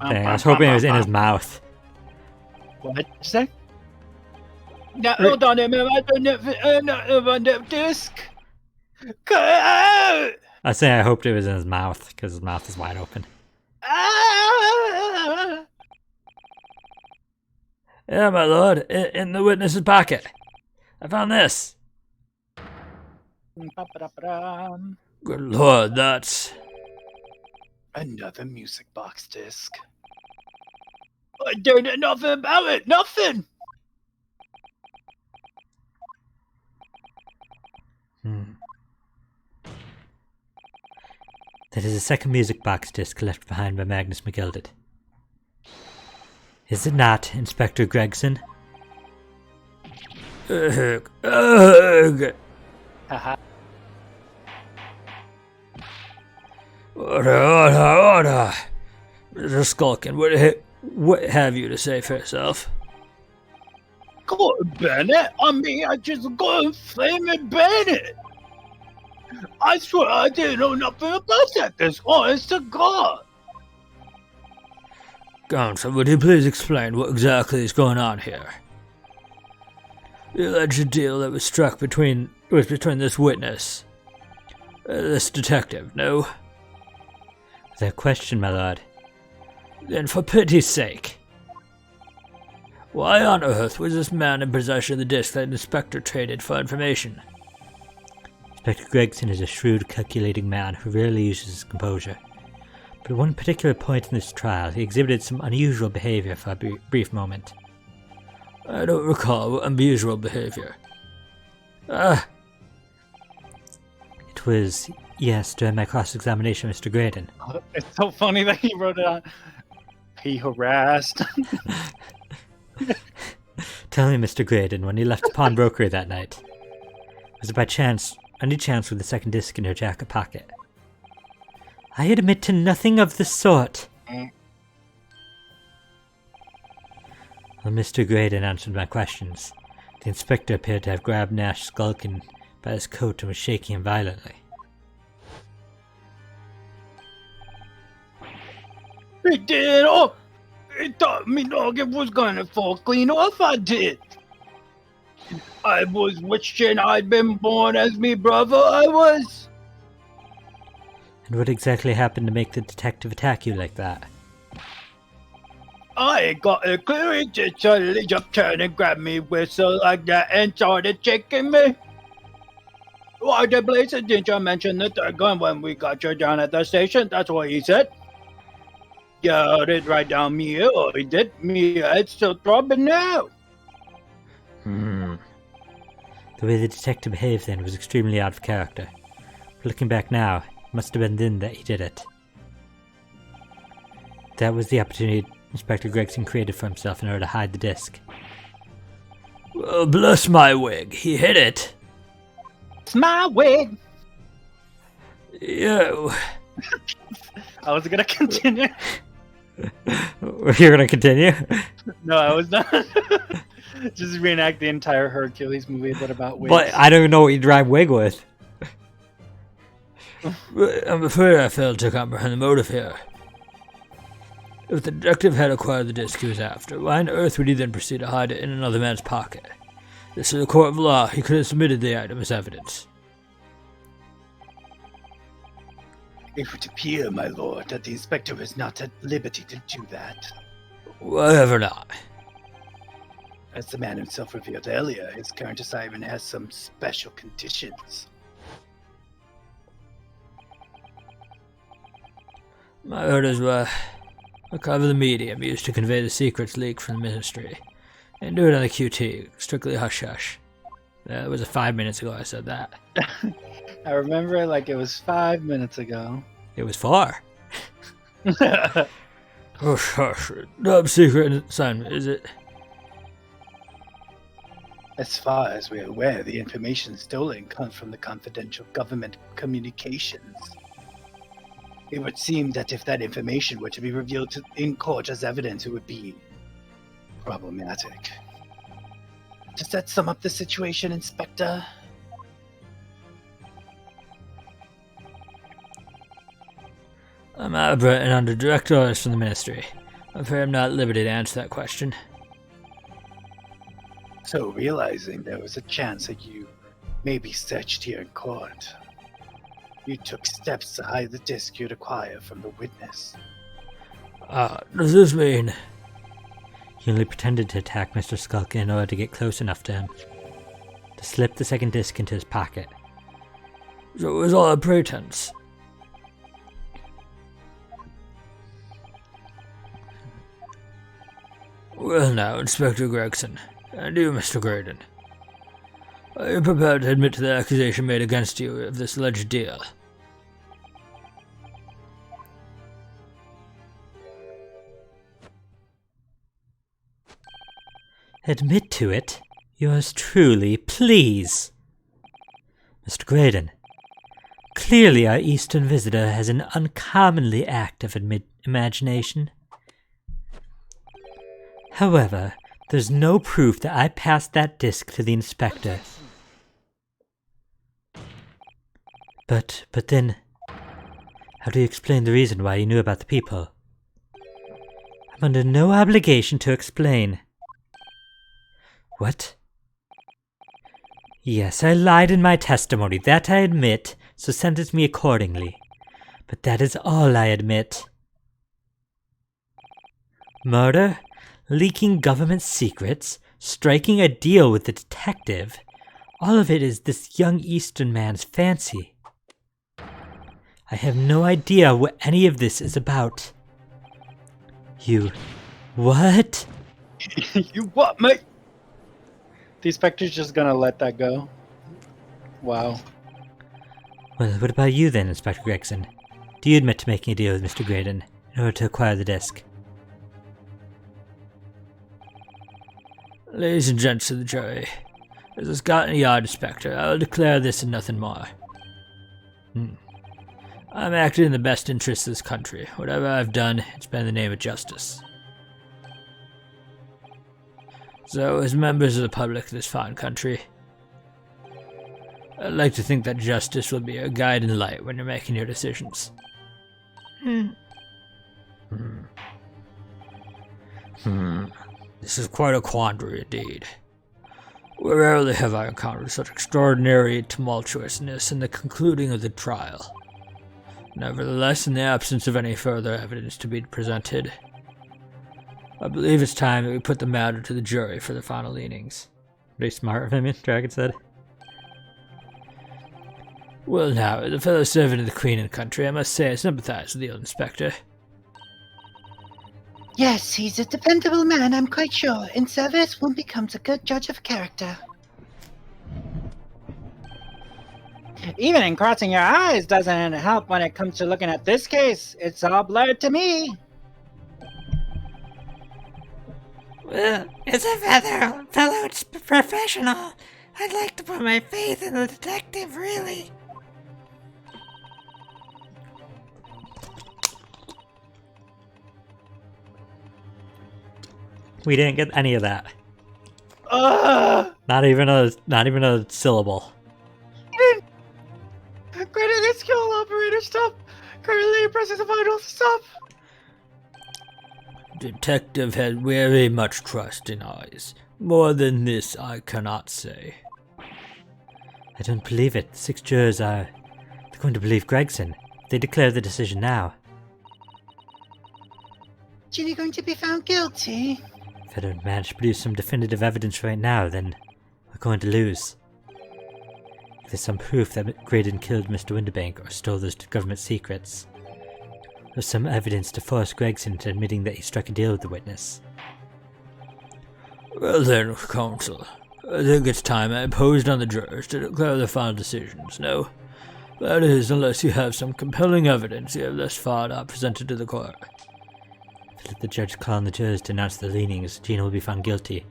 Dang, I was hoping it was in his mouth. What did you say? No, hold on a minute. I don't know the disc. I was saying I hoped it was in his mouth, because his mouth is wide open. Yeah, my lord, in the witness's pocket. I found this. Good lord, that's... Another music box disc. I don't know nothing about it. Nothing. That is a second music box disc left behind by Magnus McGilded. Is it not, Inspector Gregson? Ugh. Haha. Order. Mr. Skulkin, what have you to say for yourself? Go on, Bennett. I just got a flaming Bennett. I swear I didn't know nothing about that. This honest to God. Counsel, would you please explain what exactly is going on here? The alleged deal that was struck between this witness, this detective, no? Without question, my lord. Then for pity's sake, why on earth was this man in possession of the disc that Inspector traded for information? Inspector Gregson is a shrewd, calculating man who rarely uses his composure. But at one particular point in this trial, he exhibited some unusual behavior for a brief moment. I don't recall what unusual behavior. It was, yes, during my cross-examination, Mr. Graydon. It's so funny that he wrote it on. He harassed. Tell me, Mr. Graydon, when you left the pawnbrokery that night, was it by chance, any chance with the second disc in your jacket pocket? I admit to nothing of the sort. Well, Mr. Graydon answered my questions. The inspector appeared to have grabbed Nash Skulkin by his coat and was shaking him violently. He did. Oh, he thought me dog it was gonna fall clean off. I did. I was wishing I'd been born as me brother. I was. And what exactly happened to make the detective attack you like that? I got a clue. He just suddenly jumped, turned and grabbed me whistle like that and started shaking me. Why the blazes didn't you mention the third gun when we got you down at the station? That's what he said. You heard it right down me ear. He did. Me head's still throbbing now. The way the detective behaved then was extremely out of character. But looking back now, it must have been then that he did it. That was the opportunity Inspector Gregson created for himself in order to hide the disc. Well, bless my wig, he hit it. It's my wig. Yo. I was gonna continue. You're gonna continue? No, I was not. Just reenact the entire Hercules movie, but about wigs. But I don't even know what you drive wig with. I'm afraid I failed to comprehend the motive here. If the detective had acquired the disc he was after, why on earth would he then proceed to hide it in another man's pocket? This is a court of law. He could have submitted the item as evidence. It would appear, my lord, that the inspector is not at liberty to do that. Whatever not. As the man himself revealed earlier, his current assignment has some special conditions. My orders were recover the medium used to convey the secrets leaked from the ministry, and do it on the QT, strictly hush-hush. It was 5 minutes ago I said that. I remember it like it was 5 minutes ago. It was 4. Hush, hush. Top secret assignment, is it? As far as we're aware, the information stolen comes from the confidential government communications. It would seem that if that information were to be revealed in court as evidence, it would be problematic. Does that sum up the situation, Inspector? I'm out of Britain under direct orders from the ministry. I'm afraid I'm not at liberty to answer that question. So, realizing there was a chance that you may be searched here in court, you took steps to hide the disc you'd acquire from the witness. Does this mean... He only pretended to attack Mr. Skulk in order to get close enough to him, to slip the second disc into his pocket. So it was all a pretense? Well now, Inspector Gregson, and you, Mr. Graydon. Are you prepared to admit to the accusation made against you of this alleged deal? Admit to it? Yours truly, please. Mr. Graydon, clearly our Eastern visitor has an uncommonly active imagination. However, there's no proof that I passed that disc to the inspector. But then, how do you explain the reason why you knew about the people? I'm under no obligation to explain. What? Yes, I lied in my testimony, that I admit, so sentence me accordingly. But that is all I admit. Murder? Leaking government secrets? Striking a deal with the detective? All of it is this young Eastern man's fancy. I have no idea what any of this is about. You... what? You what, mate? The inspector's just gonna let that go. Wow. Well, what about you then, Inspector Gregson? Do you admit to making a deal with Mr. Graydon in order to acquire the disc? Ladies and gents of the jury, as a Scotland Yard inspector, I will declare this and nothing more. I'm acting in the best interests of this country. Whatever I've done, it's been in the name of justice. So, as members of the public of this fine country, I'd like to think that justice will be your guiding light when you're making your decisions. This is quite a quandary indeed. Rarely have I encountered such extraordinary tumultuousness in the concluding of the trial. Nevertheless, in the absence of any further evidence to be presented, I believe it's time that we put the matter to the jury for the final leanings. Very smart of him, Dragon said. Well now, as a fellow servant of the Queen and country, I must say I sympathize with the old inspector. Yes, he's a dependable man, I'm quite sure. In service, one becomes a good judge of character. Even in crossing your eyes doesn't help when it comes to looking at this case. It's all blurred to me. Well, as a fellow professional, I'd like to put my faith in the detective, really. We didn't get any of that. Not even a syllable. Credit this skill operator, stop. Currently presses the vital, stop. Detective has very much trust in eyes. More than this I cannot say. I don't believe it. The 6 jurors are... they're going to believe Gregson. They declare the decision now. Ginny going to be found guilty? If I don't manage to produce some definitive evidence right now, then we're going to lose. If there's some proof that Graydon killed Mr. Winterbank or stole those government secrets, there's some evidence to force Gregson into admitting that he struck a deal with the witness. Well then, counsel, I think it's time I imposed on the jurors to declare their final decisions, no? That is, unless you have some compelling evidence you have thus far not presented to the court. If I let the judge call on the jurors to announce their leanings, Gina will be found guilty.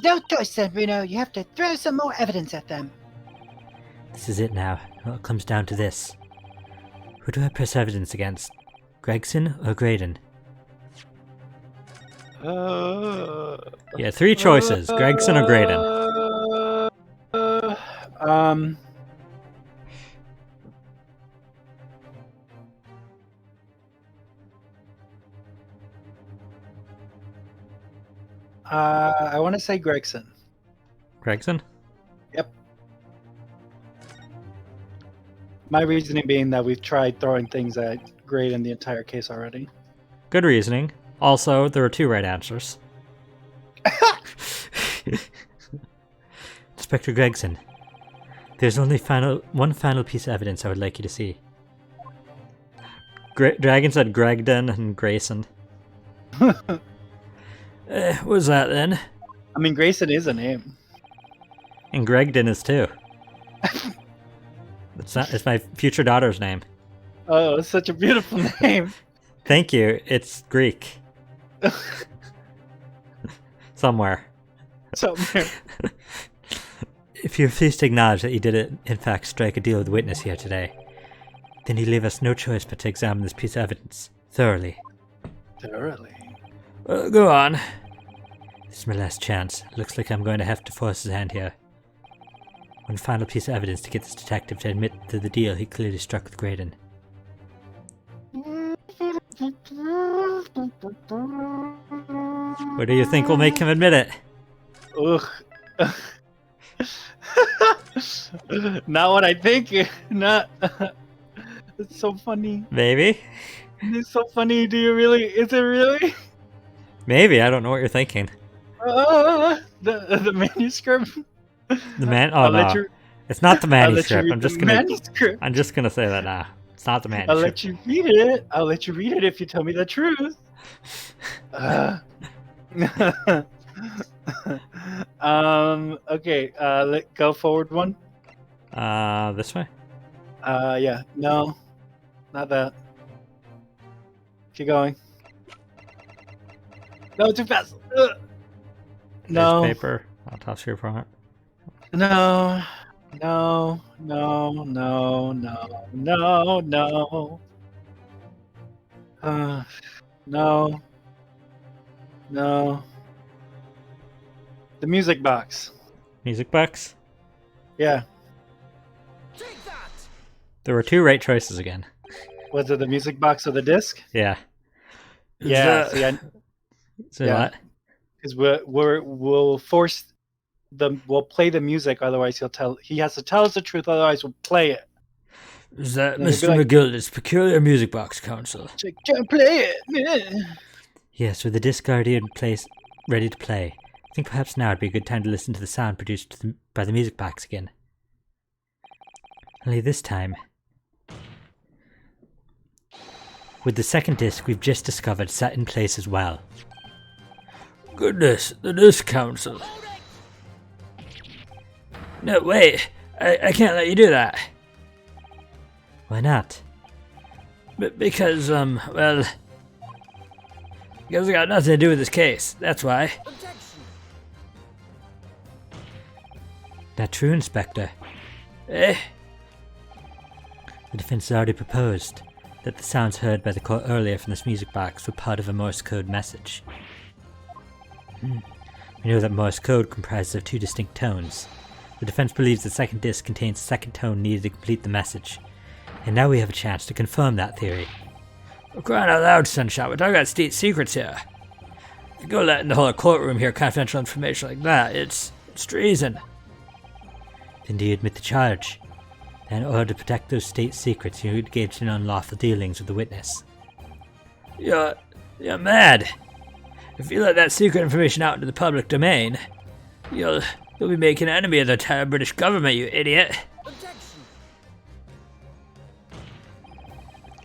No choice then, Bruno. You have to throw some more evidence at them. This is it now. Well, it comes down to this. Who do I press evidence against? Gregson or Graydon? Yeah, 3 choices. Gregson or Graydon. I want to say Gregson. Gregson? Yep. My reasoning being that we've tried throwing things at grade in the entire case already. Good reasoning. Also, there were 2 right answers. Inspector Gregson, there's only one final piece of evidence I would like you to see. Dragon said Gregden and Grayson. What was that then? I mean, Grayson is a name. And Gregden is too. It's my future daughter's name. Oh, it's such a beautiful name. Thank you. It's Greek. Somewhere. Somewhere. If you're pleased to acknowledge that you did in fact strike a deal with the witness here today, then you leave us no choice but to examine this piece of evidence thoroughly. Thoroughly. Go on. This is my last chance. Looks like I'm going to have to force his hand here. One final piece of evidence to get this detective to admit to the deal he clearly struck with Graydon. What do you think will make him admit it? Ugh. Not what I think. Not. It's so funny. Maybe? It's so funny. Do you really? Is it really? Maybe. I don't know what you're thinking. The manuscript. The man? Oh, no. It's not the manuscript. I'm just gonna say that now. It's not the manuscript. I'll let you read it. I'll let you read it if you tell me the truth. Okay. Let go forward one. This way? Yeah. No, not that. Keep going. No, too fast. No. Paper. I'll toss your front. No. No. No. No. No. No. No. No. No. The music box. Music box? Yeah. There were 2 right choices again. Was it the music box or the disc? Yeah. Yeah. So Yeah. what? Because we'll force we'll play the music. Otherwise, he has to tell us the truth. Otherwise, we'll play it. Is that And it'd be Mr. like- McGilda's peculiar music box council? Can't play it. Yes, with the disc already in place, ready to play. I think perhaps now would be a good time to listen to the sound produced by the music box again. Only this time, with the second disc we've just discovered set in place as well. Goodness, the disc council. No, wait. I can't let you do that. Why not? Because I got nothing to do with this case. That's why. Not true, Inspector. Eh? The defense has already proposed that the sounds heard by the court earlier from this music box were part of a Morse code message. We know that Morse code comprises of 2 distinct tones. The defense believes the second disc contains the second tone needed to complete the message. And now we have a chance to confirm that theory. We're crying out loud, Sunshine. We're talking about state secrets here. If you go letting the whole courtroom hear confidential information like that, it's treason. Then do you admit the charge? That in order to protect those state secrets, you engaged in unlawful dealings with the witness. You're mad. If you let that secret information out into the public domain, you'll be making an enemy of the entire British government, you idiot.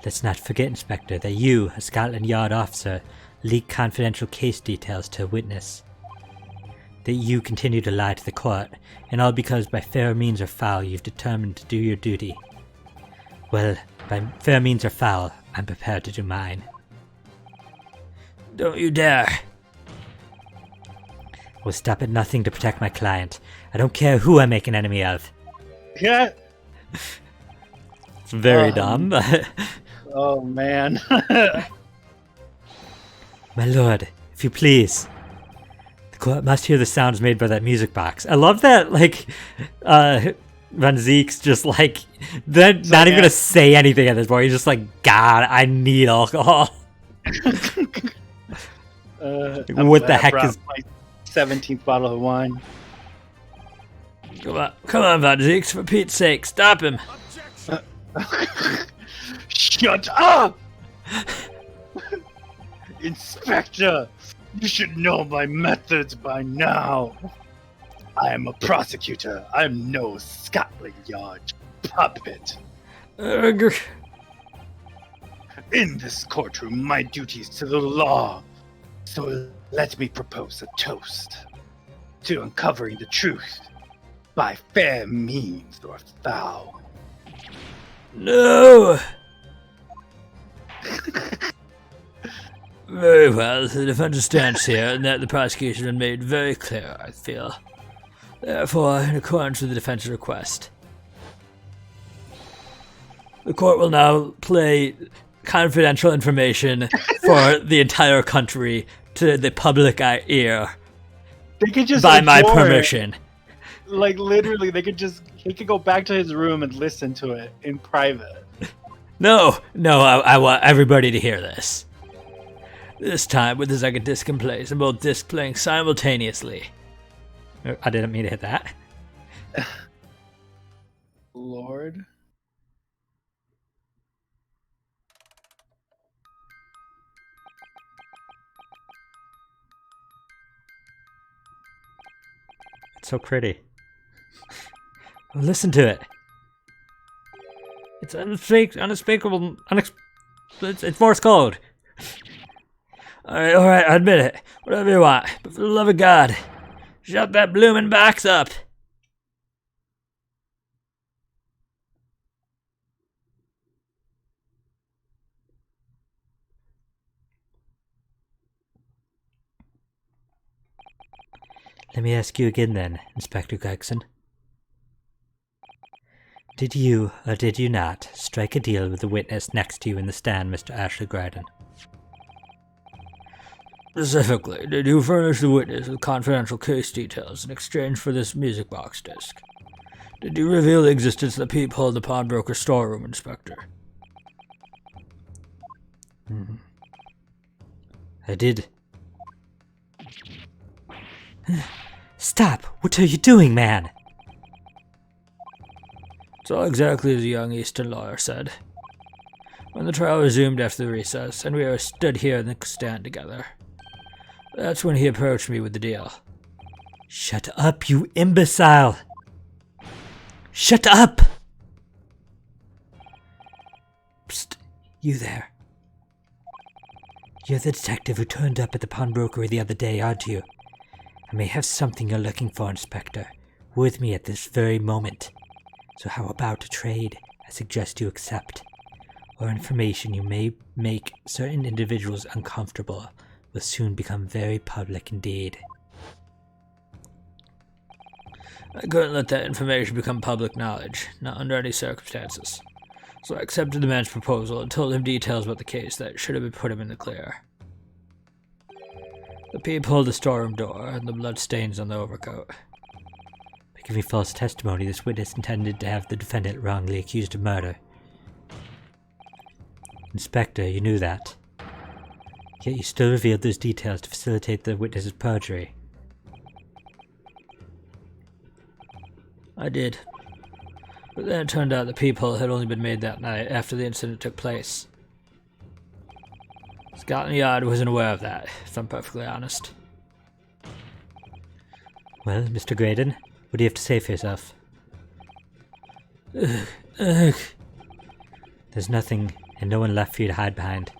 Let's not forget, Inspector, that you, a Scotland Yard officer, leaked confidential case details to a witness. That you continue to lie to the court, and all because by fair means or foul you've determined to do your duty. Well, by fair means or foul, I'm prepared to do mine. Don't you dare. I will stop at nothing to protect my client. I don't care who I make an enemy of. Yeah. It's very dumb, but... Oh man. My lord, if you please. The court must hear the sounds made by that music box. I love that, like, Van Zeek's just like, they're not even gonna say anything at this point. He's just like, God, I need alcohol. What the heck is... 17th bottle of wine. Come on, Van Zeeks, for Pete's sake, stop him. Shut up! Inspector, you should know my methods by now. I am a prosecutor. I'm no Scotland Yard puppet. In this courtroom, my duty is to the law. So let me propose a toast to uncovering the truth by fair means or foul. No! Very well, the defense stands here, and that the prosecution has made very clear, I feel. Therefore, in accordance with the defense's request, the court will now play confidential information for the entire country to the public ear They could just by my ignore it. permission. Like literally, he could go back to his room and listen to it in private. No, I want everybody to hear this. This time, with the second disc in place and both discs playing simultaneously. I didn't mean to hit that. Lord. It's so pretty. Listen to it. It's unspeakable. It's Morse code. Alright, I admit it. Whatever you want. But for the love of God, shut that bloomin' box up. Let me ask you again then, Inspector Gregson. Did you, or did you not, strike a deal with the witness next to you in the stand, Mr. Ashley Gryden? Specifically, did you furnish the witness with confidential case details in exchange for this music box disc? Did you reveal the existence of the peephole in the pawnbroker's storeroom, Inspector? I did. Stop! What are you doing, man? It's all exactly as the young Eastern lawyer said. When the trial resumed after the recess, and we were stood here in the stand together, that's when he approached me with the deal. Shut up, you imbecile! Shut up! Psst, you there. You're the detective who turned up at the pawnbrokery the other day, aren't you? I may have something you're looking for, Inspector, with me at this very moment. So how about a trade I suggest you accept? Or information you may make certain individuals uncomfortable will soon become very public indeed. I couldn't let that information become public knowledge, not under any circumstances. So I accepted the man's proposal and told him details about the case that should have put him in the clear. The peephole, the storeroom door, and the bloodstains on the overcoat. By giving false testimony, this witness intended to have the defendant wrongly accused of murder. Inspector, you knew that. Yet you still revealed those details to facilitate the witness's perjury. I did. But then it turned out the peephole had only been made that night after the incident took place. Scotland Yard wasn't aware of that, if I'm perfectly honest. Well, Mr. Graydon, what do you have to say for yourself? There's nothing and no one left for you to hide behind.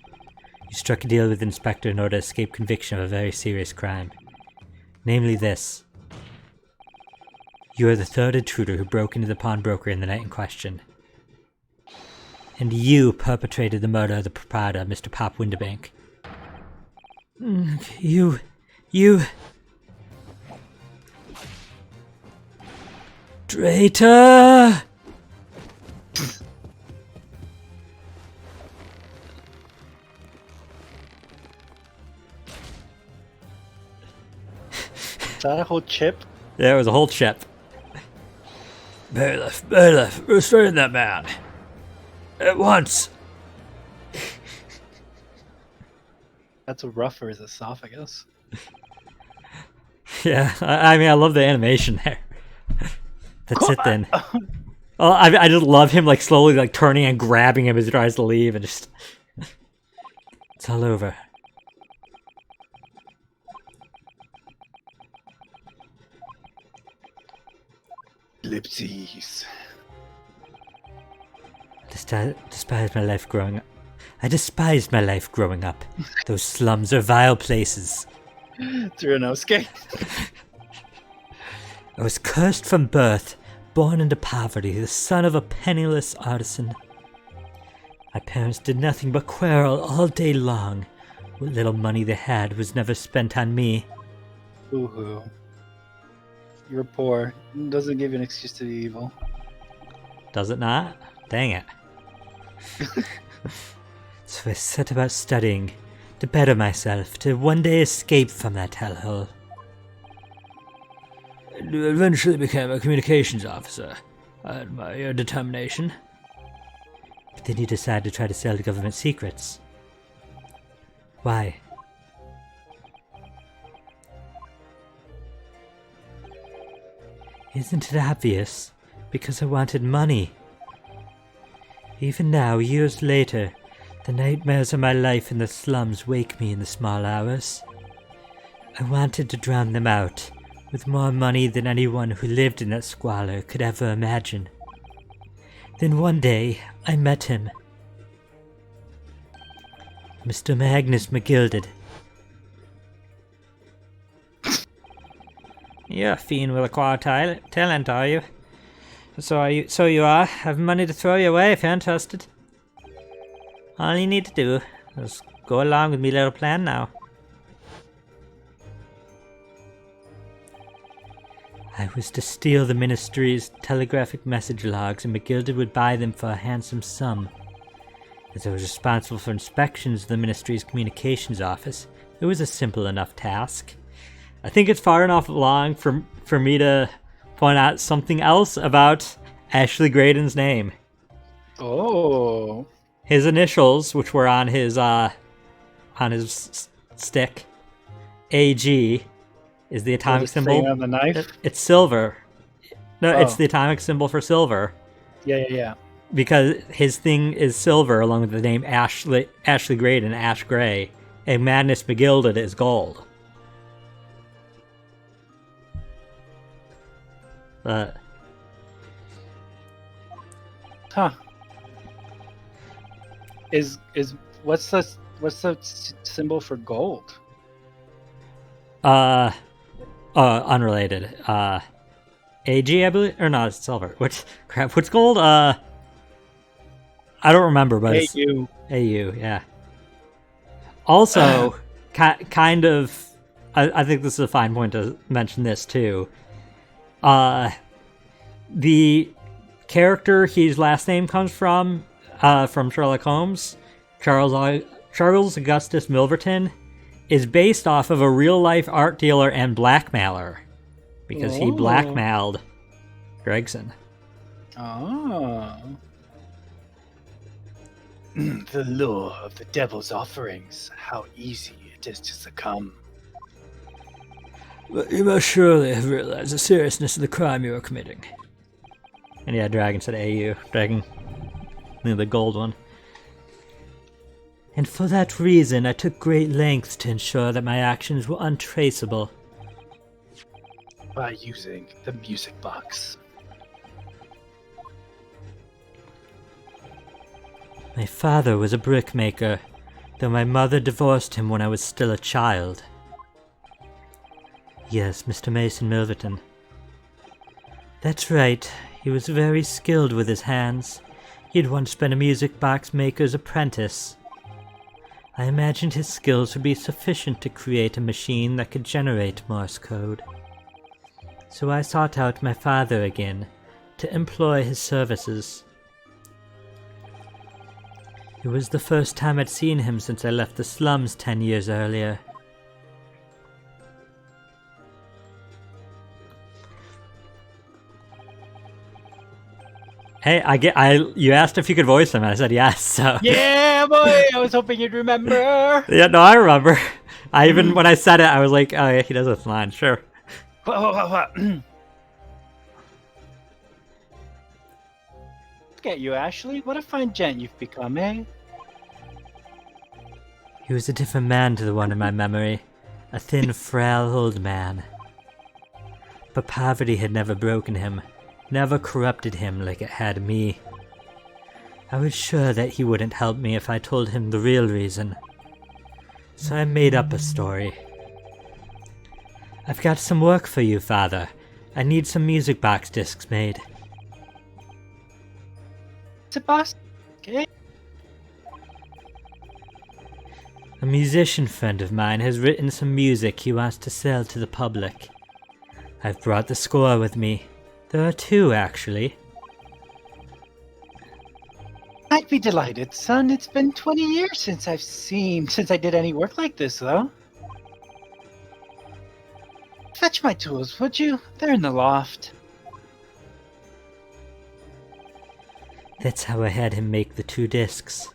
You struck a deal with the Inspector in order to escape conviction of a very serious crime. Namely this. You are the third intruder who broke into the pawnbroker in the night in question. And you perpetrated the murder of the proprietor, Mr. Pop Winterbank. You... Traitor! Is that a whole chip? There was a whole chip. Bailiff, restrain that man. At once. That's rough for his esophagus. Yeah, I mean, I love the animation there. That's it then. Oh, I just love him like slowly like turning and grabbing him as he tries to leave, and just it's all over. Ellipses. Despise my life growing up. I despised my life growing up. Those slums are vile places. Tsuranosuke. I was cursed from birth, born into poverty, the son of a penniless artisan. My parents did nothing but quarrel all day long. What little money they had was never spent on me. Boo-hoo. You're poor. Doesn't give you an excuse to be evil. Does it not? Dang it. So I set about studying, to better myself, to one day escape from that hellhole. You eventually became a communications officer. I admire your determination. But then you decide to try to sell government secrets. Why? Isn't it obvious? Because I wanted money. Even now, years later, the nightmares of my life in the slums wake me in the small hours. I wanted to drown them out, with more money than anyone who lived in that squalor could ever imagine. Then one day, I met him. Mr. Magnus McGilded. You're a fiend with a quad talent, are you? So you are. Have money to throw your way if you're interested. All you need to do is go along with me little plan now. I was to steal the ministry's telegraphic message logs, and McGilded would buy them for a handsome sum. As I was responsible for inspections of the ministry's communications office, it was a simple enough task. I think it's far enough along for me to point out something else about Ashley Graydon's name. Oh. His initials, which were on his stick, AG, is the atomic symbol. On the knife? It's silver. No, it's the atomic symbol for silver. Yeah. Because his thing is silver, along with the name Ashley Graydon, Ash Gray, and Magnus McGilded is gold. Huh. Is what's the symbol for gold? Unrelated. AG, I believe, or not? It's silver. What's gold? I don't remember, but it's AU. AU, yeah. Also, kind of, I think this is a fine point to mention this too. The character his last name comes from Sherlock Holmes, Charles Augustus Milverton, is based off of a real-life art dealer and blackmailer, because he blackmailed Gregson. Oh. The lure of the devil's offerings. How easy it is to succumb. But you must surely have realized the seriousness of the crime you were committing. And yeah, Dragon said AU. Dragon, the gold one. And for that reason, I took great lengths to ensure that my actions were untraceable. By using the music box. My father was a brickmaker, though my mother divorced him when I was still a child. Yes, Mr. Mason Milverton. That's right, he was very skilled with his hands. He had once been a music box maker's apprentice. I imagined his skills would be sufficient to create a machine that could generate Morse code. So I sought out my father again, to employ his services. It was the first time I'd seen him since I left the slums 10 years earlier. Hey, you asked if you could voice him, and I said yes, so... Yeah, boy! I was hoping you'd remember! Yeah, no, I remember. When I said it, I was like, oh yeah, he does this line, sure. What? Look at you, Ashley. What a fine gent you've become, eh? He was a different man to the one in my memory, a thin, frail old man. But poverty had never broken him, never corrupted him like it had me. I was sure that he wouldn't help me if I told him the real reason. So I made up a story. I've got some work for you, Father. I need some music box discs made. It's a boss. Okay. A musician friend of mine has written some music he wants to sell to the public. I've brought the score with me. There are 2, actually. I'd be delighted, son. It's been 20 years since I did any work like this, though. Fetch my tools, would you? They're in the loft. That's how I had him make the 2 discs.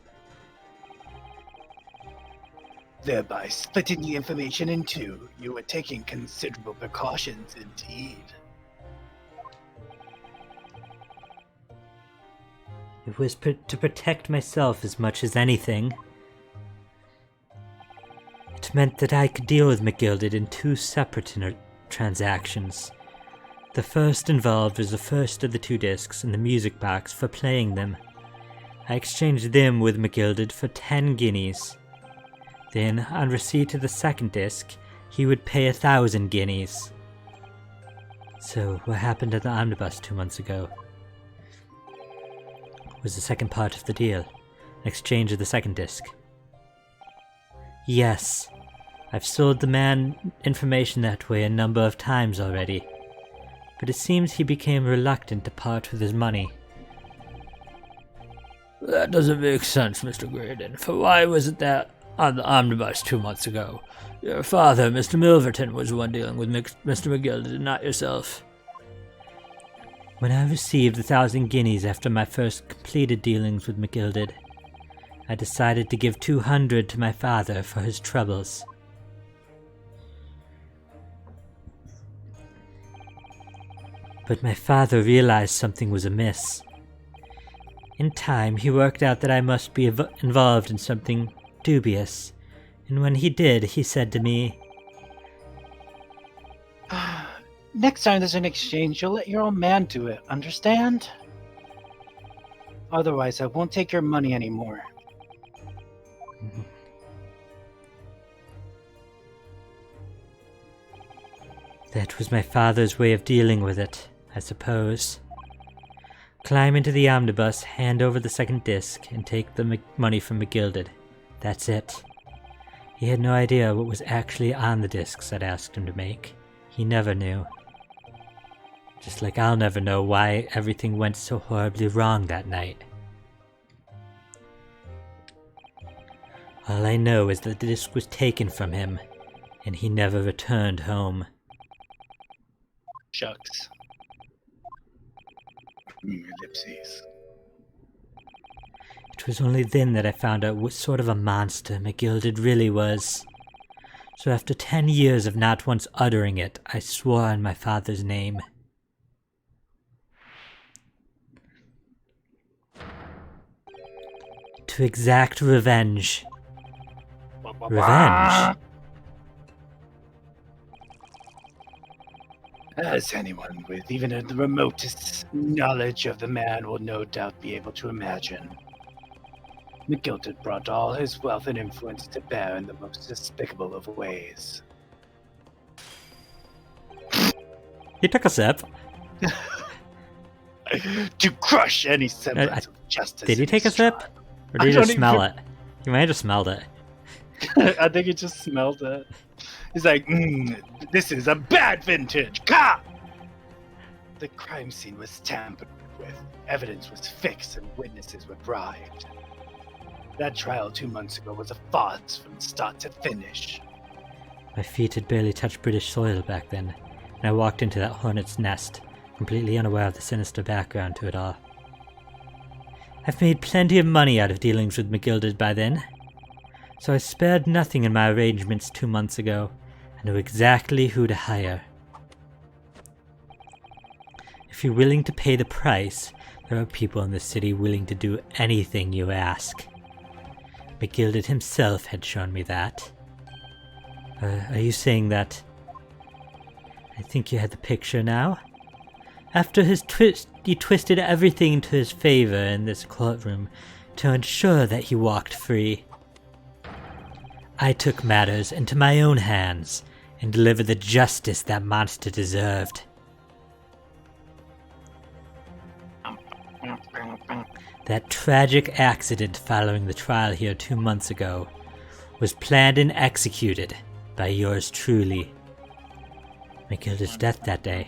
Thereby splitting the information in 2, you were taking considerable precautions indeed. It was to protect myself as much as anything. It meant that I could deal with McGilded in 2 separate transactions. The first involved was the first of the 2 discs and the music box for playing them. I exchanged them with McGilded for 10 guineas. Then, on receipt of the second disc, he would pay 1,000 guineas. So, what happened at the omnibus 2 months ago was the second part of the deal, an exchange of the second disc. Yes, I've sold the man information that way a number of times already, but it seems he became reluctant to part with his money. That doesn't make sense, Mr. Graydon, for why wasn't that on the omnibus 2 months ago? Your father, Mr. Milverton, was the one dealing with Mr. McGilded, not yourself. When I received 1,000 guineas after my first completed dealings with McGilded, I decided to give 200 to my father for his troubles. But my father realized something was amiss. In time, he worked out that I must be involved in something dubious, and when he did, he said to me, Next time there's an exchange, you'll let your old man do it, understand? Otherwise, I won't take your money anymore. That was my father's way of dealing with it, I suppose. Climb into the omnibus, hand over the second disc, and take the money from McGilded. That's it. He had no idea what was actually on the discs I'd asked him to make. He never knew. Just like I'll never know why everything went so horribly wrong that night. All I know is that the disc was taken from him, and he never returned home. Shucks. Ellipses. It was only then that I found out what sort of a monster McGilded really was. So after 10 years of not once uttering it, I swore on my father's name. To exact revenge. Revenge? As anyone with even the remotest knowledge of the man will no doubt be able to imagine, McGilded brought all his wealth and influence to bear in the most despicable of ways. He took a sip. To crush any semblance of justice. Did he in take a his sip? tribe. Or did he just smell it? He might have just smelled it. I think he just smelled it. He's like, this is a bad vintage. Ka! The crime scene was tampered with, evidence was fixed, and witnesses were bribed. That trial 2 months ago was a farce from start to finish. My feet had barely touched British soil back then, and I walked into that hornet's nest, completely unaware of the sinister background to it all. I've made plenty of money out of dealings with McGilded by then, so I spared nothing in my arrangements 2 months ago. I knew exactly who to hire. If you're willing to pay the price, there are people in the city willing to do anything you ask. McGilded himself had shown me that. Are you saying that? I think you had the picture now. After his he twisted everything into his favor in this courtroom to ensure that he walked free. I took matters into my own hands and delivered the justice that monster deserved. That tragic accident following the trial here 2 months ago was planned and executed by yours truly. McGilda's death that day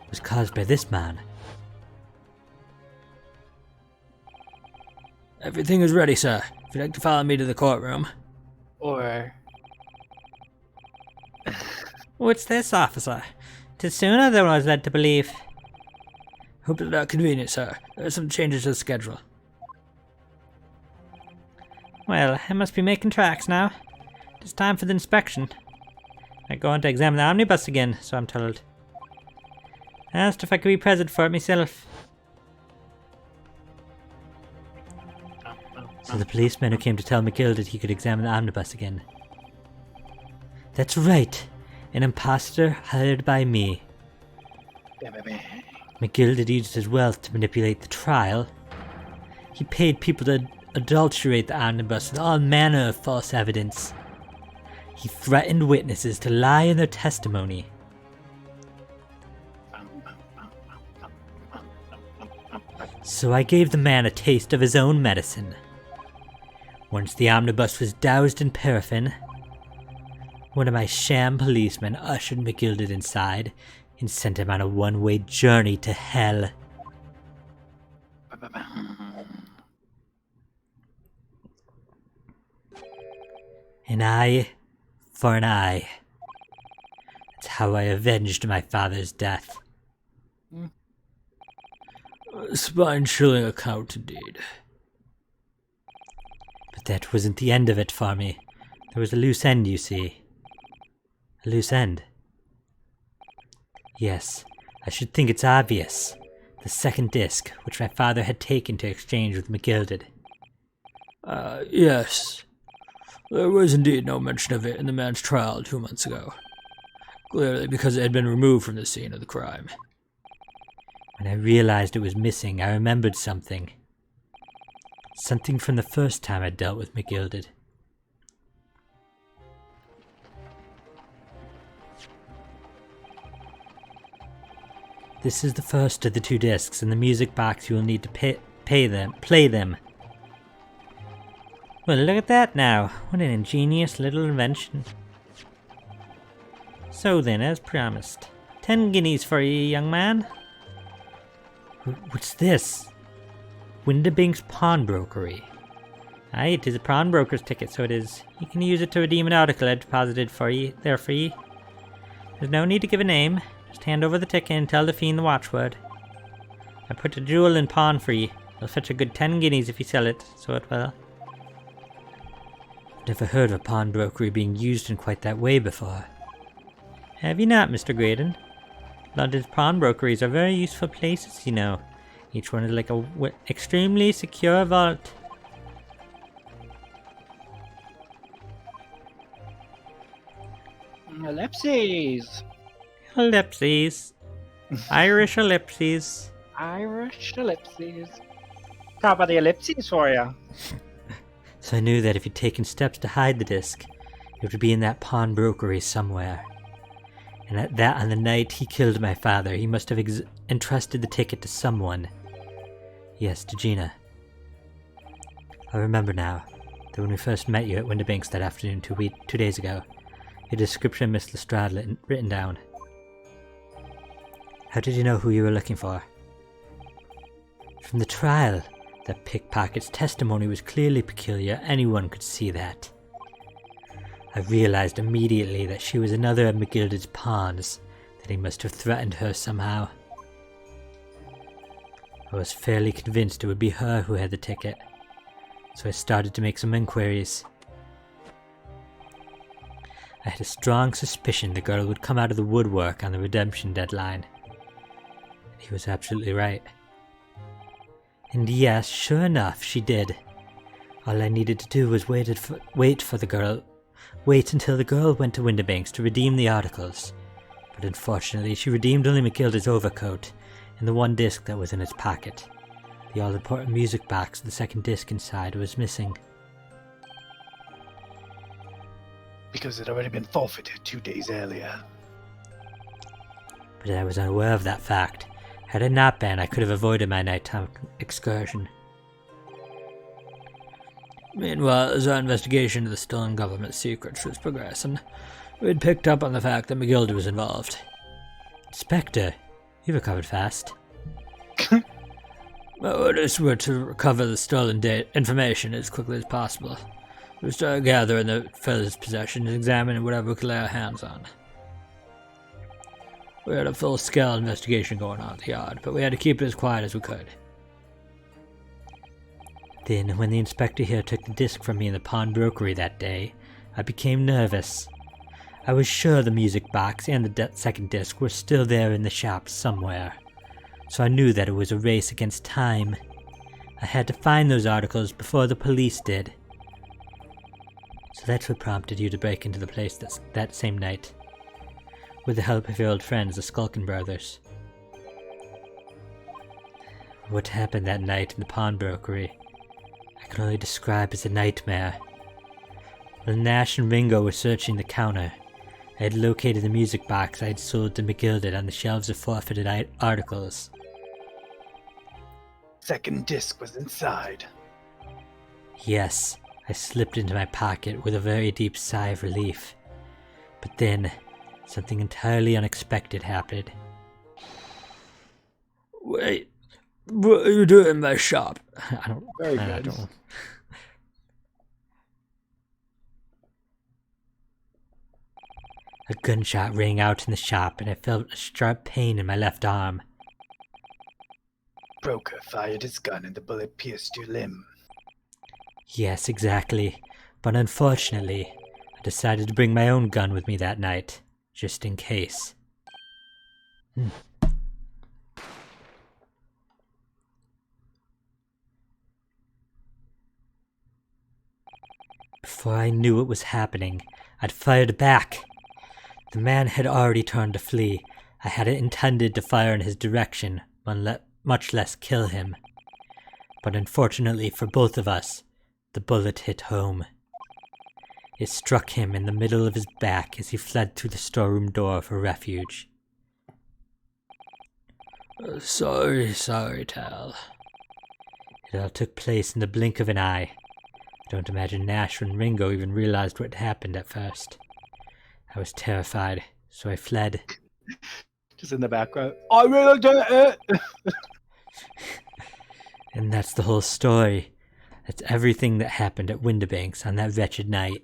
was caused by this man. Everything is ready, sir. If you'd like to follow me to the courtroom. Or What's this, officer? 'Tis sooner than I was led to believe. Hope it's not convenient, sir. There are some changes to the schedule. Well, I must be making tracks now. It's time for the inspection. I'm going to examine the omnibus again, so I'm told. I asked if I could be present for it myself. So the policeman who came to tell McGill that he could examine the omnibus again. That's right. An imposter hired by me. McGill had used his wealth to manipulate the trial. He paid people to adulterate the omnibus with all manner of false evidence. He threatened witnesses to lie in their testimony. So I gave the man a taste of his own medicine. Once the omnibus was doused in paraffin, one of my sham policemen ushered McGilded inside and sent him on a one-way journey to hell. An eye for an eye. That's how I avenged my father's death. A spine-chilling account indeed. But that wasn't the end of it for me. There was a loose end, you see. A loose end. Yes, I should think it's obvious. The second disc, which my father had taken to exchange with McGilded. Yes. There was indeed no mention of it in the man's trial 2 months ago. Clearly because it had been removed from the scene of the crime. When I realized it was missing, I remembered something. Something from the first time I dealt with McGilded. This is the first of the 2 discs. In the music box you will need to play them. Well, look at that now. What an ingenious little invention. So then, as promised, 10 guineas for you, young man. What's this? Windabink's pawnbrokery. Aye, it is a pawnbroker's ticket, so it is. You can use it to redeem an article I deposited for you. There for you. There's no need to give a name. Just hand over the ticket and tell the fiend the watchword. I put a jewel in pawn for you. It'll fetch a good 10 guineas if you sell it, so it will. I've never heard of a pawnbrokery being used in quite that way before. Have you not, Mr. Graydon? London's pawnbrokeries are very useful places, you know. Each one is like a extremely secure vault. ellipses. Ellipses. Irish ellipses. Irish ellipses. Top of the ellipses for you. So I knew that if he'd taken steps to hide the disc, it would be in that pawnbrokery somewhere. And at that on the night he killed my father, he must have entrusted the ticket to someone. Yes, to Gina. I remember now that when we first met you at Windabanks that afternoon 2 days ago, your description of Miss Lestrade written down. How did you know who you were looking for? From the trial. That pickpocket's testimony was clearly peculiar. Anyone could see that. I realized immediately that she was another of McGilded's pawns, that he must have threatened her somehow. I was fairly convinced it would be her who had the ticket, so I started to make some inquiries. I had a strong suspicion the girl would come out of the woodwork on the redemption deadline. He was absolutely right. And yes, sure enough, she did. All I needed to do was wait until the girl went to Winterbanks to redeem the articles. But unfortunately, she redeemed only McGilda's overcoat and the one disc that was in its pocket. The all-important music box with the second disc inside was missing. Because it had already been forfeited 2 days earlier. But I was unaware of that fact. Had it not been, I could have avoided my nighttime excursion. Meanwhile, as our investigation of the stolen government secrets was progressing, we had picked up on the fact that McGilda was involved. Inspector, you recovered fast. My orders were to recover the stolen information as quickly as possible. We started gathering the fella's possessions and examining whatever we could lay our hands on. We had a full-scale investigation going on at the yard, but we had to keep it as quiet as we could. Then, when the inspector here took the disc from me in the pawnbrokery that day, I became nervous. I was sure the music box and the second disc were still there in the shop somewhere, so I knew that it was a race against time. I had to find those articles before the police did. So that's what prompted you to break into the place that same night, with the help of your old friends, the Skulkin brothers. What happened that night in the pawnbrokery, I can only describe as a nightmare. When Nash and Ringo were searching the counter, I had located the music box I had sold to McGilda on the shelves of forfeited articles. Second disc was inside. Yes, I slipped into my pocket with a very deep sigh of relief. But then, something entirely unexpected happened. Wait, what are you doing in my shop? Very good. A gunshot rang out in the shop, and I felt a sharp pain in my left arm. Broker fired his gun and the bullet pierced your limb. Yes, exactly. But unfortunately, I decided to bring my own gun with me that night, just in case. Before I knew what was happening, I'd fired back. The man had already turned to flee. I hadn't intended to fire in his direction, much less kill him. But unfortunately for both of us, the bullet hit home. It struck him in the middle of his back as he fled through the storeroom door for refuge. Sorry, Tal. It all took place in the blink of an eye. I don't imagine Nash and Ringo even realized what happened at first. I was terrified, so I fled. Just in the background, I really did it! And that's the whole story. That's everything that happened at Winterbanks on that wretched night.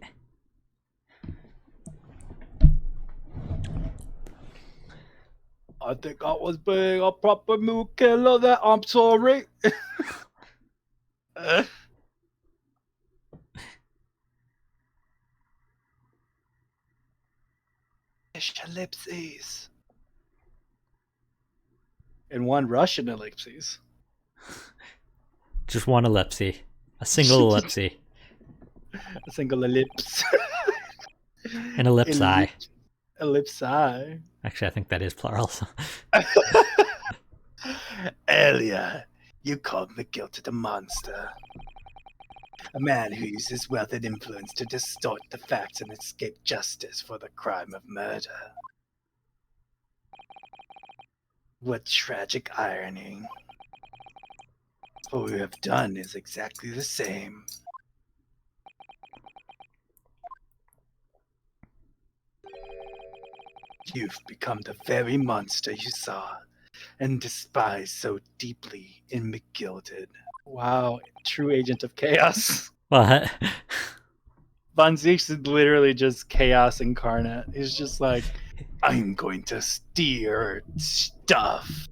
I think I was being a proper mood killer there. I'm sorry. Ellipses. And one Russian ellipses. Just one ellipse. A single ellipse. A single ellipse. An ellipsi. Ellipsi. Actually, I think that is plural. Earlier, you called McGilda the monster. A man who uses wealth and influence to distort the facts and escape justice for the crime of murder. What tragic irony. What we have done is exactly the same. You've become the very monster you saw and despised so deeply in McGilded. Wow, true agent of chaos. What? Von Zieks is literally just chaos incarnate. He's just like, I'm going to steer stuff.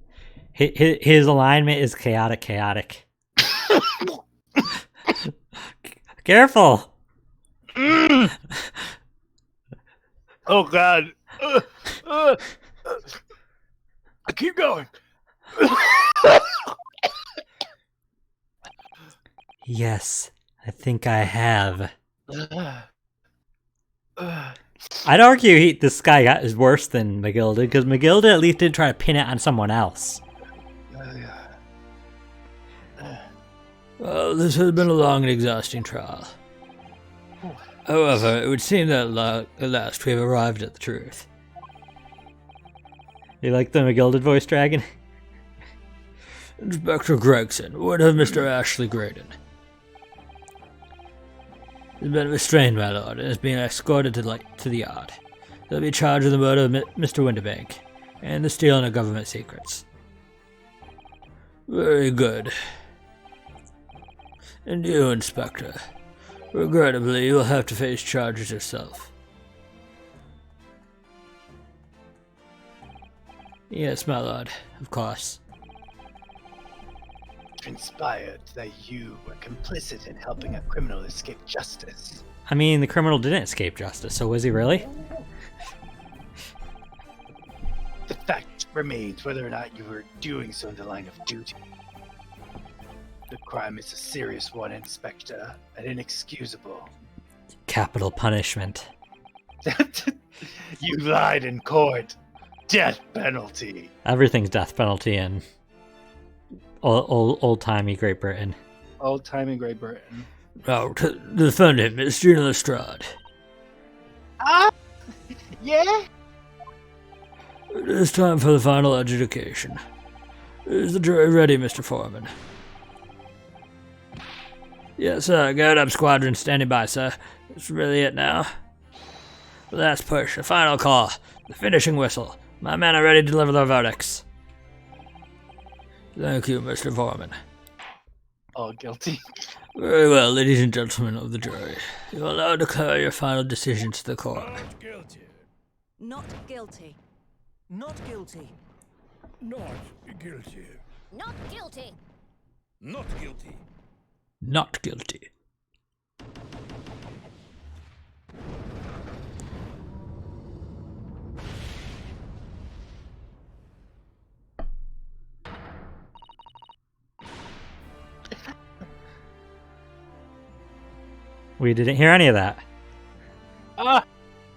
His alignment is chaotic. Careful! Oh God. I keep going. Yes, I think I have. I'd argue this guy is worse than McGilda, because McGilda at least did try to pin it on someone else. Well, this has been a long and exhausting trial. However, it would seem that at last we have arrived at the truth. You like the McGilda voice dragon? Inspector Gregson, what of Mr. Ashley Graydon? He's been restrained, my lord, and is being escorted to the yard. He'll be charged with the murder of Mr. Winterbank and the stealing of government secrets. Very good. And you, Inspector, regrettably, you will have to face charges yourself. Yes, my lord, of course. Transpired that you were complicit in helping a criminal escape justice. I mean, the criminal didn't escape justice, so was he really? The fact remains whether or not you were doing so in the line of duty. The crime is a serious one, Inspector, and inexcusable. Capital punishment. You lied in court. Death penalty. Everything's death penalty in old-timey Great Britain. Old-timey Great Britain. Now, to the defendant, Miss Gina Lestrade. Yeah? It is time for the final adjudication. Is the jury ready, Mr. Foreman? Yes, sir. Guard up, squadron. Standing by, sir. That's really it now. The last push. The final call. The finishing whistle. My men are ready to deliver their verdicts. Thank you, Mr. Foreman. All guilty. Very well, ladies and gentlemen of the jury. You will now declare your final decisions to the court. Not guilty. Not guilty. Not guilty. Not guilty. Not guilty. Not guilty. Not guilty. We didn't hear any of that.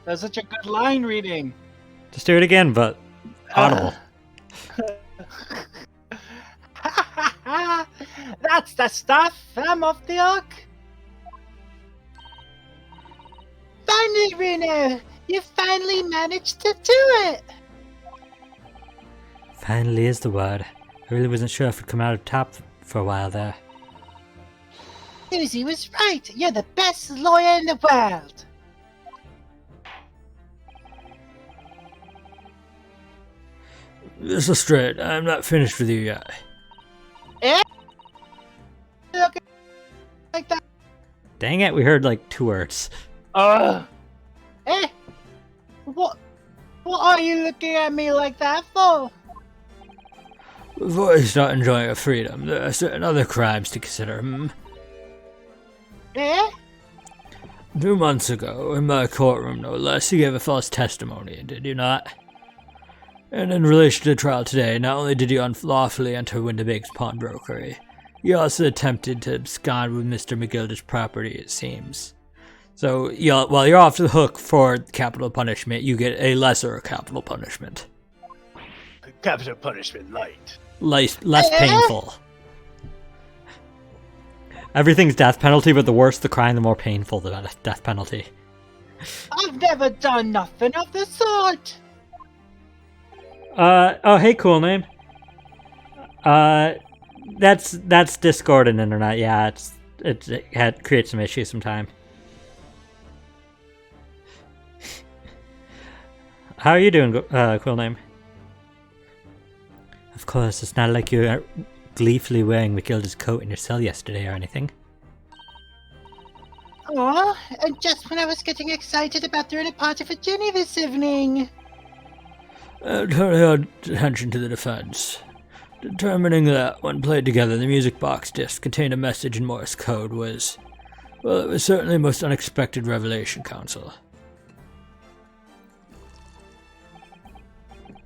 That's such a good line reading. Just do it again, but audible. That's the stuff. I'm off the hook. Finally, Reno! You finally managed to do it! Finally is the word. I really wasn't sure if it'd come out of top for a while there. Susie was right. You're the best lawyer in the world. Miss Lestrade, I'm not finished with you yet. Look like that. Dang it, we heard like 2 words. Uh, What are you looking at me like that for? Before you start enjoying your freedom, there are certain other crimes to consider. 2 months ago, in my courtroom no less, you gave a false testimony, did you not? And in relation to the trial today, not only did you unlawfully enter Winterbank's pawnbrokery, you also attempted to abscond with Mr. McGilda's property, it seems. So, while you're off the hook for capital punishment, you get a lesser capital punishment. capital punishment light. Less painful. Everything's death penalty, but the worse the crime, the more painful the death penalty. I've never done nothing of the sort. Oh, hey, cool name. That's Discord and internet. Yeah, it creates some issues sometimes. How are you doing, cool name? Of course, it's not like you were gleefully wearing McGilda's coat in your cell yesterday or anything. Oh, and just when I was getting excited about throwing a party for Jenny this evening. Turning our attention to the defense. Determining that, when played together, the music box disc contained a message in Morse code was... well, it was certainly a most unexpected revelation, Counsel.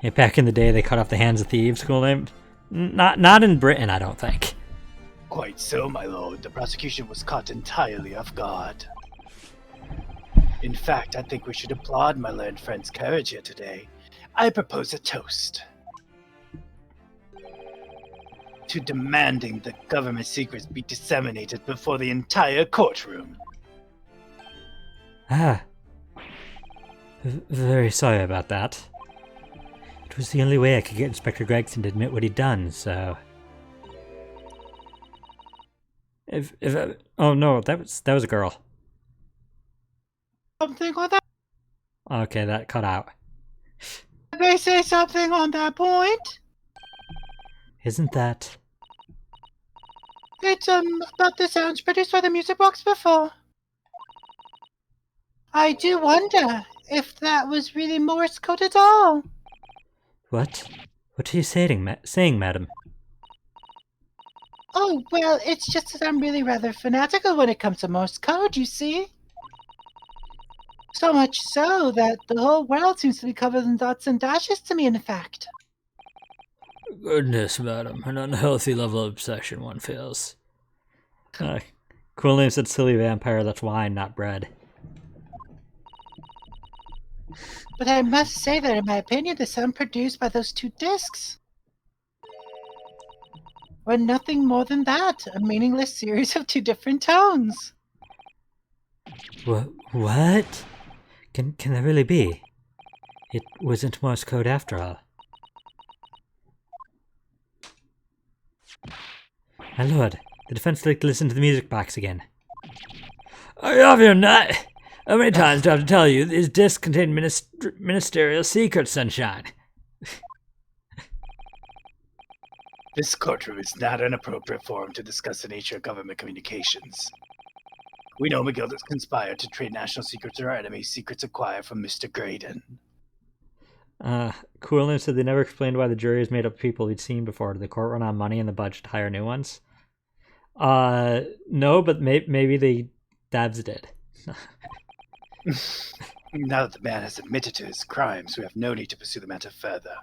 Yeah, back in the day, they cut off the hands of thieves, cool name. Not in Britain, I don't think. Quite so, my lord. The prosecution was caught entirely off guard. In fact, I think we should applaud my learned friend's courage here today. I propose a toast to demanding that government secrets be disseminated before the entire courtroom. Ah. Very sorry about that. It was the only way I could get Inspector Gregson to admit what he'd done, so... oh no, that was a girl. Something on that? Okay, that cut out. Did they say something on that point? Isn't that... It's, about the sounds produced by the music box before. I do wonder if that was really Morse code at all. What? What are you saying, madam? Oh, well, it's just that I'm really rather fanatical when it comes to Morse code, you see. So much so that the whole world seems to be covered in dots and dashes to me, in fact. Goodness, madam, an unhealthy level of obsession one feels. Cool name said silly vampire, that's wine, not bread. But I must say that, in my opinion, the sound produced by those two discs were nothing more than that, a meaningless series of two different tones. What? Can that really be? It wasn't Morse code after all. My lord, the defense would like to listen to the music box again. Are you off your nut? How many times do I have to tell you these discs contain ministerial secrets, sunshine? This courtroom is not an appropriate forum to discuss the nature of government communications. We know McGill has conspired to trade national secrets to our enemies, secrets acquired from Mr. Graydon. Coolin said they never explained why the jury is made up of people we'd seen before. Did the court run out of money and the budget to hire new ones? No, but maybe the Dabs did. Now that the man has admitted to his crimes, we have no need to pursue the matter further.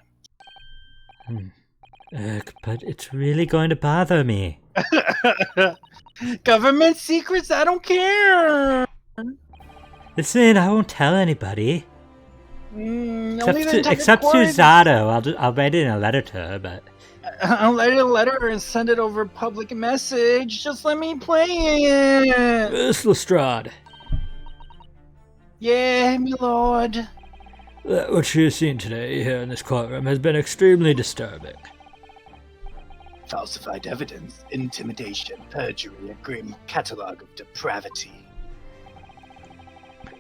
But it's really going to bother me. Government secrets? I don't care! Listen, I won't tell anybody. Except to Zato. I'll write it in a letter to her, but... I'll write a letter and send it over public message. Just let me play it! Miss Lestrade. Yeah, my lord. What she has seen today here in this courtroom has been extremely disturbing. Falsified evidence, intimidation, perjury, a grim catalogue of depravity.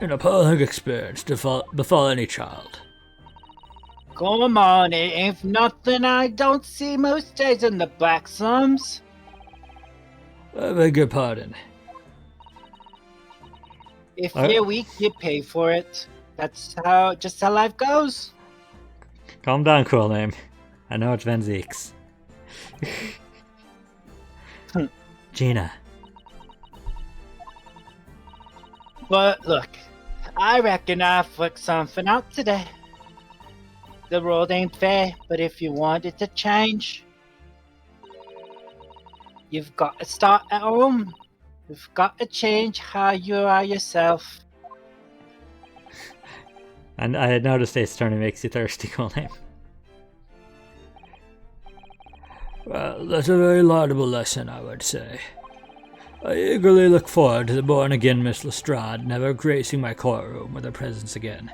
An appalling experience to befall any child. Come on, it ain't nothing I don't see most days in the Black Slums. I beg your pardon. If you're weak, you pay for it. That's just how life goes. Calm down, cool name. I know it's Van Zeeks. Gina. But look, I reckon I flicked something out today. The world ain't fair, but if you want it to change, you've got to start at home. You've got to change how you are yourself. And I had noticed Ace Attorney makes you thirsty, cool name. Well, that's a very laudable lesson, I would say. I eagerly look forward to the born-again Miss Lestrade never gracing my courtroom with her presence again.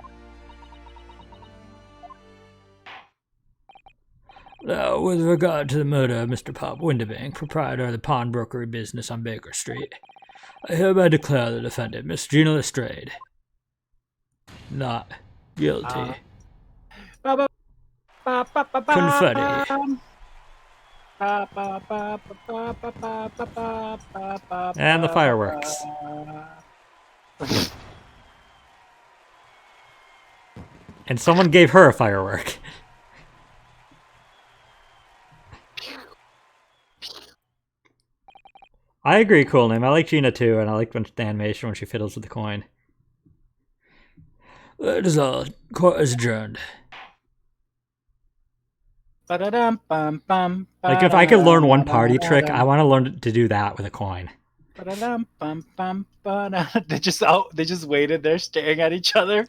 Now, with regard to the murder of Mr. Pop Windibank, proprietor of the pawnbrokery business on Baker Street, I hereby declare the defendant, Miss Gina Lestrade, not guilty. Confetti. And the fireworks. And someone gave her a firework. I agree, cool name. I like Gina too, and I like the animation when she fiddles with the coin. That is all. Court is adjourned. Ba-da-dum-bum-bum, Like, if I could learn one party trick, ba-da-da-da-da-dum, I want to learn to do that with a coin. ba-da-dum-bum-bum, ba-da. They just waited there staring at each other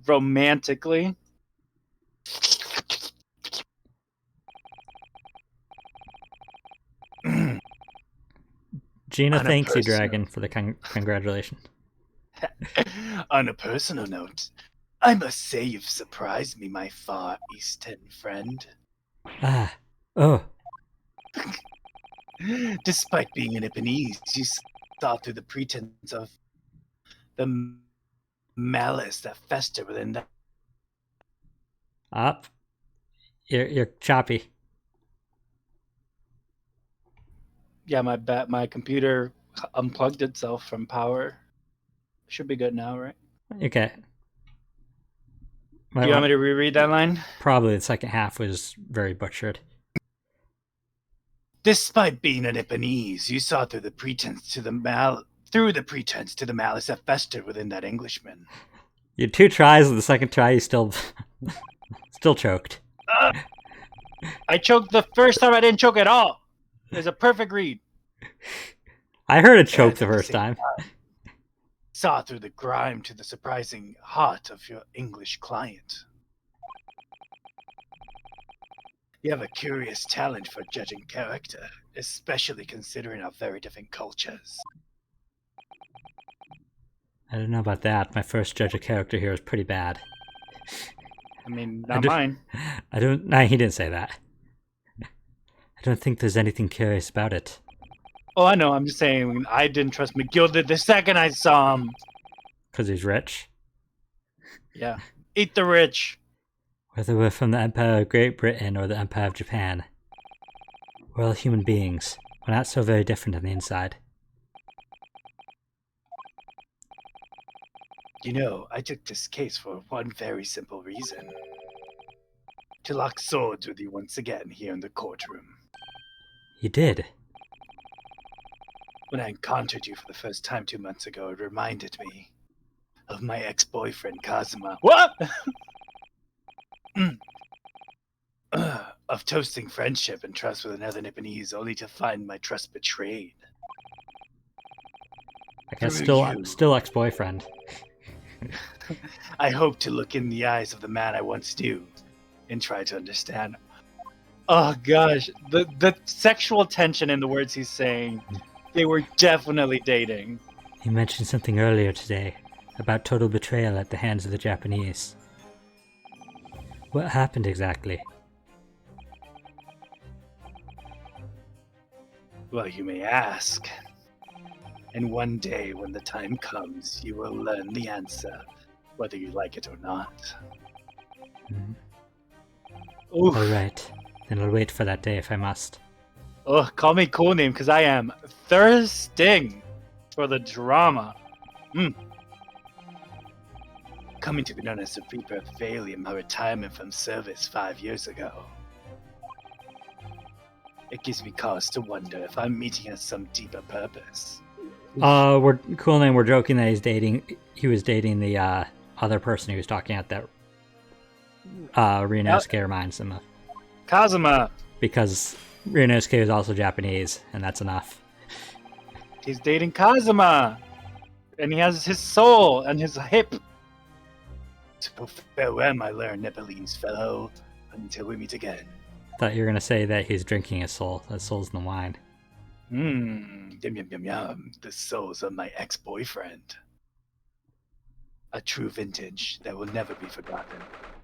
romantically. Gina On a thanks you, personal- Dragon, for the congratulations. On a personal note, I must say you've surprised me, my far eastern friend. Ah. Oh. Despite being an Ipanese, you saw through the pretense of the malice that festered within that. Up. You're choppy. Yeah, my computer unplugged itself from power. Should be good now, right? Okay. Do you want me to reread that line? Probably the second half was very butchered. Despite being an Ipanese, you saw through the pretense to the malice that festered within that Englishman. You had 2 tries, and the second try you still choked. I choked the first time. I didn't choke at all. It was a perfect read. I heard a choke At the first same time. Saw through the grime to the surprising heart of your English client. You have a curious talent for judging character, especially considering our very different cultures. I don't know about that. My first judge of character here was pretty bad. I mean, not mine. Nah, he didn't say that. I don't think there's anything curious about it. Oh, I know. I'm just saying I didn't trust McGilded the second I saw him. Because he's rich? Yeah. Eat the rich. Whether we're from the Empire of Great Britain or the Empire of Japan, we're all human beings. We're not so very different on the inside. You know, I took this case for one very simple reason. To lock swords with you once again here in the courtroom. You did? When I encountered you for the first time 2 months ago, it reminded me of my ex-boyfriend, Kazuma. What? Of toasting friendship and trust with another Nipponese, only to find my trust betrayed. I guess Through you. still ex-boyfriend. I hope to look in the eyes of the man I once knew and try to understand. Oh gosh, the sexual tension in the words he's saying. They were definitely dating. You mentioned something earlier today about total betrayal at the hands of the Japanese. What happened exactly? Well, you may ask. And one day, when the time comes, you will learn the answer, whether you like it or not. Oof. Alright, then I'll wait for that day if I must. Oh, call me cool name because I am thirsting for the drama. Coming to be known as the Reaper of Failure, my retirement from service 5 years ago. It gives me cause to wonder if I'm meeting at some deeper purpose. We're cool name. We're joking that he was dating the other person he was talking at that Ryunosuke reminds him of. Kazuma. Because Ryunosuke is also Japanese, and that's enough. He's dating Kazuma. And he has his soul and his hip. So farewell, my learned Nepalese fellow, until we meet again. Thought you were gonna say that he's drinking his soul. That soul's in the wine. Yum yum yum yum. The souls of my ex-boyfriend. A true vintage that will never be forgotten.